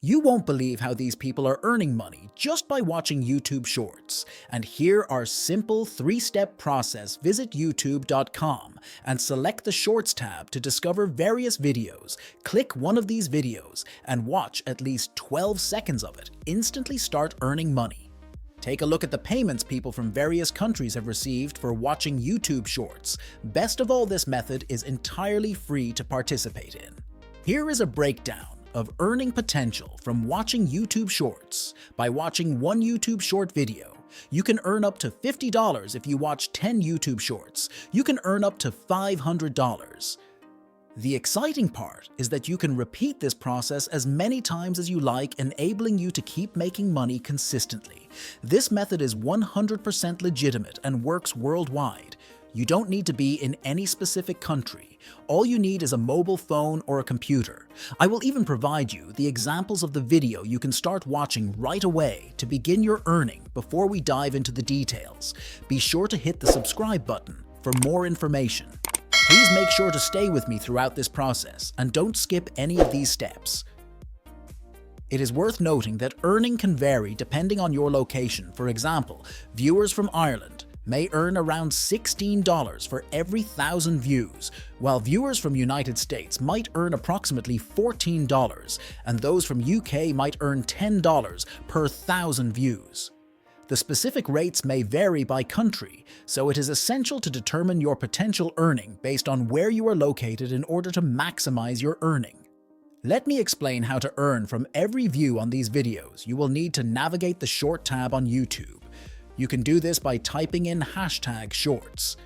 You won't believe how these people are earning money just by watching YouTube Shorts. And here are simple 3-step process. Visit youtube.com and select the Shorts tab to discover various videos. Click one of these videos and watch at least 12 seconds of it. Instantly start earning money. Take a look at the payments people from various countries have received for watching YouTube Shorts. Best of all, this method is entirely free to participate in. Here is a breakdown of earning potential from watching YouTube Shorts. By watching one YouTube Short video, you can earn up to $50 if you watch 10 YouTube Shorts. You can earn up to $500. The exciting part is that you can repeat this process as many times as you like, enabling you to keep making money consistently. This method is 100% legitimate and works worldwide. You don't need to be in any specific country. All you need is a mobile phone or a computer. I will even provide you the examples of the video you can start watching right away to begin your earning before we dive into the details. Be sure to hit the subscribe button for more information. Please make sure to stay with me throughout this process and don't skip any of these steps. It is worth noting that earning can vary depending on your location. For example, viewers from Ireland may earn around $16 for every 1,000 views, while viewers from United States might earn approximately $14, and those from UK might earn $10 per 1,000 views. The specific rates may vary by country, so it is essential to determine your potential earning based on where you are located in order to maximize your earning. Let me explain how to earn from every view on these videos. You will need to navigate the Short tab on YouTube. You can do this by typing in #shorts.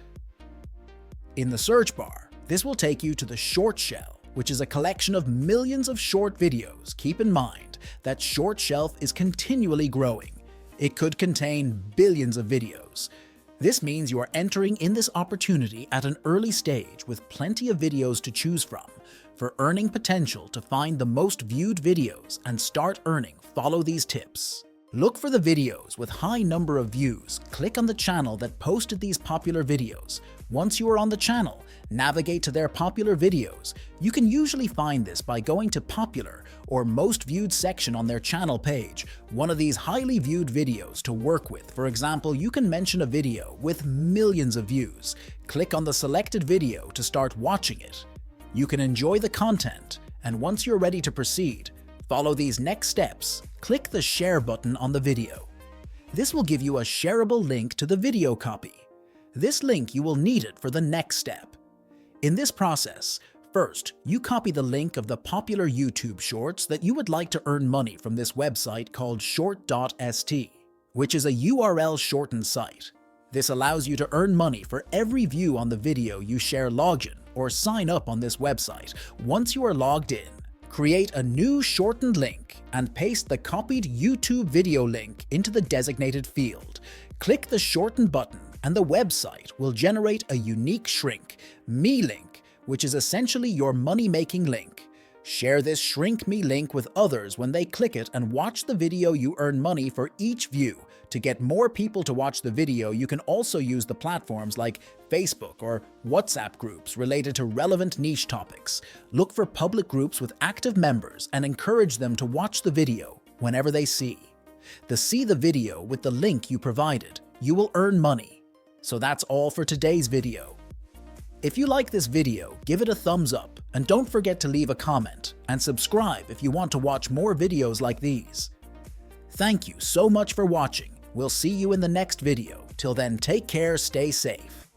In the search bar, this will take you to the Short Shelf, which is a collection of millions of short videos. Keep in mind that Short Shelf is continually growing. It could contain billions of videos. This means you are entering in this opportunity at an early stage with plenty of videos to choose from. For earning potential, to find the most viewed videos and start earning, follow these tips. Look for the videos with high number of views. Click on the channel that posted these popular videos. Once you are on the channel, navigate to their popular videos. You can usually find this by going to Popular or Most Viewed section on their channel page. One of these highly viewed videos to work with. For example, you can mention a video with millions of views. Click on the selected video to start watching it. You can enjoy the content, and once you're ready to proceed, follow these next steps. Click the share button on the video. This will give you a shareable link to the video copy. This link, you will need it for the next step. In this process, first, you copy the link of the popular YouTube Shorts that you would like to earn money from this website called short.st, which is a URL shortened site. This allows you to earn money for every view on the video you share. Login or sign up on this website. Once you are logged in, create a new shortened link and paste the copied YouTube video link into the designated field. Click the shorten button and the website will generate a unique shrink me link, which is essentially your money-making link. Share this shrink me link with others when they click it and watch the video. You earn money for each view. To get more people to watch the video, you can also use the platforms like Facebook or WhatsApp groups related to relevant niche topics. Look for public groups with active members and encourage them to watch the video whenever they see the video with the link you provided. You will earn money. So that's all for today's video. If you like this video, give it a thumbs up and don't forget to leave a comment and subscribe if you want to watch more videos like these. Thank you so much for watching. We'll see you in the next video. Till then, take care, stay safe.